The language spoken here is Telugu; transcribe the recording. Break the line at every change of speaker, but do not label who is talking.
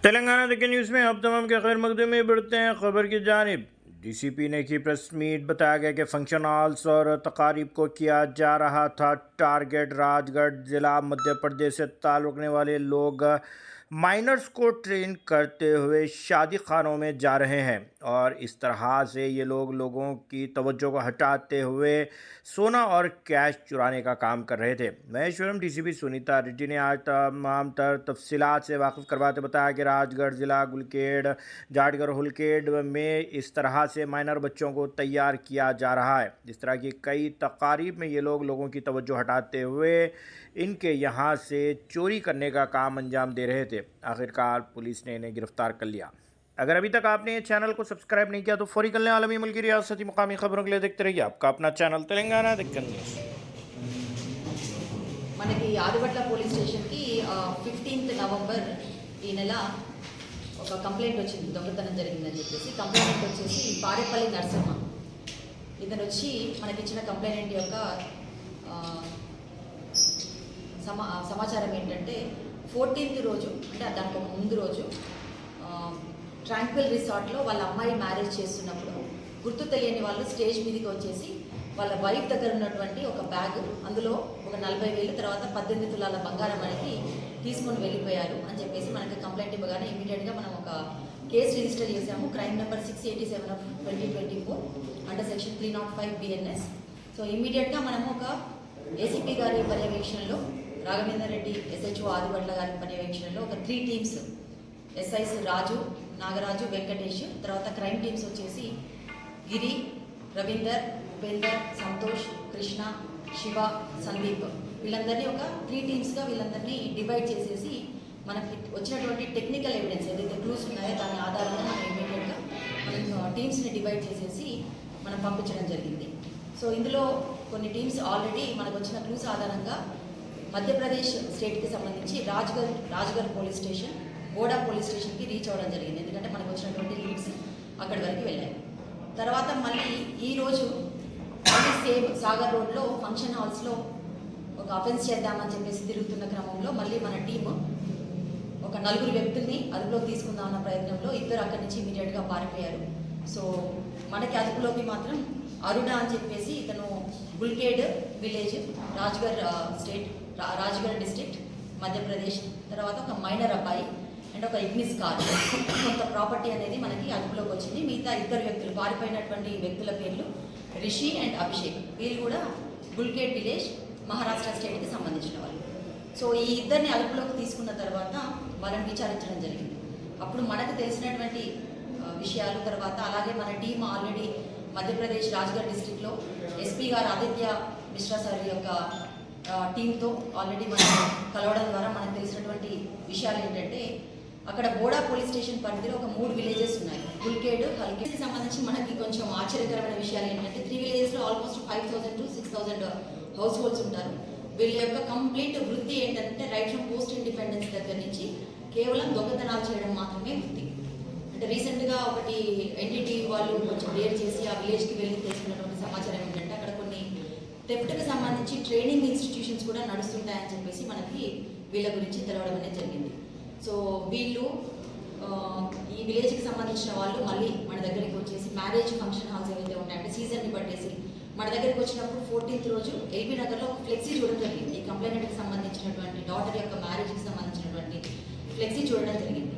तेलंगाना देखिए न्यूज़ में अब तमाम के खैर मकदमे में बढ़ते हैं खबर की जानिब। डीसीपी ने की प्रेस मीट। बताया गया कि फंक्शन हॉल्स और तकारीब को किया जा रहा था टारगेट। राजगढ़ ज़िला मध्य प्रदेश से ताल्लुक़ रखने वाले लोग माइनर्स को ट्रेन करते हुए शादी खानों में जा रहे हैं और इस तरह से ये लोगों की तवज्जो को हटाते हुए सोना और कैश चुराने का काम कर रहे थे। महेश्वरम डीसीपी सुनीता रेड्डी ने आज तमाम तफसीलात से वाकिफ़ करवाते बताया कि राजगढ़ ज़िला गुलकेड जाटगढ़ हुलकेड में इस तरह से माइनर बच्चों को तैयार किया जा रहा है। इस तरह की कई तकारीब में ये लोगों की तवज्जो हटाते हुए इनके यहाँ से चोरी करने का काम अंजाम दे रहे थे। आखिरकार पुलिस ने इन्हें गिरफ्तार कर लिया। अगर अभी तक आपने चैनल को सब्सक्राइब नहीं किया तो फौरी कर लें। आलमी मुल्की रियासती मुकामी खबरों के लिए देखते रहिए आपका अपना चैनल तेलंगाना दक्कन न्यूज़।
మనకి ఆదివట్ల పోలీస్ స్టేషన్కి 15th నవంబర్ ఈ నెల ఒక కంప్లైంట్ వచ్చింది, దొంగతనం జరిగిందని చెప్పేసి. కంప్లైంట్ వచ్చేసి పారేపల్లి నరసింహ ఇతను వచ్చి మనకి ఇచ్చిన కంప్లైంట్ యొక్క సమాచారం ఏంటంటే 14th రోజు అంటే దానికి ఒక ముందు రోజు ట్రాంక్విల్ రిసార్ట్లో వాళ్ళ అమ్మాయి మ్యారేజ్ చేస్తున్నప్పుడు గుర్తు తెలియని వాళ్ళు స్టేజ్ మీదకి వచ్చేసి వాళ్ళ వైఫ్ దగ్గర ఉన్నటువంటి ఒక బ్యాగ్, అందులో ఒక 40,000 తర్వాత 18 తులాల బంగారం అనేది తీసుకొని వెళ్ళిపోయారు అని చెప్పేసి మనకి కంప్లైంట్ ఇవ్వగానే ఇమీడియట్గా మనం ఒక కేసు రిజిస్టర్ చేసాము. Crime number 687 of 2024 under section 305 BNS. So ఇమీడియట్గా మనము ఒక ఏసీపీ గారి పర్యవేక్షణలో, రాఘవేందర్ రెడ్డి SHO ఆదివట్ల గారి పర్యవేక్షణలో ఒక 3 టీమ్స్, SIs రాజు, నాగరాజు, వెంకటేష్, తర్వాత క్రైమ్ టీమ్స్ వచ్చేసి గిరి, రవీందర్, ఉపేందర్, సంతోష్, కృష్ణ, శివ, సందీప్, వీళ్ళందరినీ ఒక 3 టీమ్స్గా వీళ్ళందరినీ డివైడ్ చేసేసి మనకి వచ్చినటువంటి టెక్నికల్ ఎవిడెన్స్ ఏదైతే క్లూస్ ఉన్నాయో దాని ఆధారంగా మనం ఇమీడియట్గా మనం టీమ్స్ని డివైడ్ చేసేసి మనం పంపించడం జరిగింది. సో ఇందులో కొన్ని టీమ్స్ ఆల్రెడీ మనకు వచ్చిన క్లూస్ ఆధారంగా మధ్యప్రదేశ్ స్టేట్కి సంబంధించి రాజ్గర్ పోలీస్ స్టేషన్, బోడా పోలీస్ స్టేషన్కి రీచ్ అవ్వడం జరిగింది. ఎందుకంటే మనకు వచ్చినటువంటి లీడ్స్ అక్కడి వరకు వెళ్ళాయి. తర్వాత మళ్ళీ ఈరోజు మళ్ళీ సేమ్ సాగర్ రోడ్లో ఫంక్షన్ హాల్స్లో ఒక అఫెన్స్ చేద్దామని చెప్పేసి తిరుగుతున్న క్రమంలో మళ్ళీ మన టీము ఒక 4 వ్యక్తుల్ని అదుపులోకి తీసుకుందామన్న ప్రయత్నంలో 2 అక్కడి నుంచి ఇమీడియట్గా పారిపోయారు. సో మనకి అదుపులోకి మాత్రం అరుణ అని చెప్పేసి ఇతను గుల్కేడ్ విలేజ్, రాజ్గర్ డిస్ట్రిక్ట్, మధ్యప్రదేశ్, తర్వాత ఒక మైనర్ అబ్బాయి అండ్ ఒక ఇగ్నిస్ కార్, కొంత ప్రాపర్టీ అనేది మనకి అదుపులోకి వచ్చింది. మిగతా 2 వ్యక్తులు పారిపోయినటువంటి వ్యక్తుల పేర్లు రిషి అండ్ అభిషేక్. వీళ్ళు కూడా గుల్కేడ్ విలేజ్, మహారాష్ట్ర స్టేట్కి సంబంధించిన వాళ్ళు. సో ఈ 2ని అదుపులోకి తీసుకున్న తర్వాత వాళ్ళని విచారించడం జరిగింది. అప్పుడు మనకు తెలిసినటువంటి విషయాలు, తర్వాత అలాగే మన టీం ఆల్రెడీ మధ్యప్రదేశ్ రాజ్గర్ డిస్ట్రిక్ట్లో ఎస్పీ గారు ఆదిత్య మిశ్రా సార్ యొక్క టీంతో ఆల్రెడీ మనం కలవడం ద్వారా మనకు తెలిసినటువంటి విషయాలు ఏంటంటే అక్కడ బోడా పోలీస్ స్టేషన్ పరిధిలో ఒక 3 విలేజెస్ ఉన్నాయి, గుల్కేడ్, హల్కేడ్కి సంబంధించి. మనకి కొంచెం ఆశ్చర్యకరమైన విషయాలు ఏంటంటే 3 విలేజెస్లో ఆల్మోస్ట్ 5,000 to 6,000 హౌస్ హోల్డ్స్ ఉంటారు. వీళ్ళ యొక్క కంప్లీట్ వృత్తి ఏంటంటే రైట్ ఫ్రమ్ పోస్ట్ ఇండిపెండెన్స్ దగ్గర నుంచి కేవలం దొంగతనాలు చేయడం మాత్రమే వృత్తి. అంటే రీసెంట్గా ఒకటి NDTV వాళ్ళు కొంచెం రేర్ చేసి ఆ విలేజ్కి వెళ్ళి తెలుసుకున్నటువంటి సమాచారం ఏంటంటే అక్కడ కొన్ని థెఫ్ట్కి సంబంధించి ట్రైనింగ్ ఇన్స్టిట్యూషన్స్ కూడా నడుస్తుంటాయని చెప్పేసి మనకి వీళ్ళ గురించి తెలవడం అనేది జరిగింది. సో వీళ్ళు ఈ విలేజ్కి సంబంధించిన వాళ్ళు మళ్ళీ మన దగ్గరికి వచ్చేసి మ్యారేజ్ ఫంక్షన్ హాల్స్ ఏవైతే ఉంటాయంటే సీజన్ని పట్టేసి మన దగ్గరికి వచ్చినప్పుడు 14th రోజు LB నగర్లో ఒక ఫ్లెక్సీ చూడడం జరిగింది. ఈ కంప్లైంట్కి సంబంధించినటువంటి డాటర్ యొక్క మ్యారేజ్కి సంబంధించినటువంటి ఫ్లెక్సీ చూడడం జరిగింది.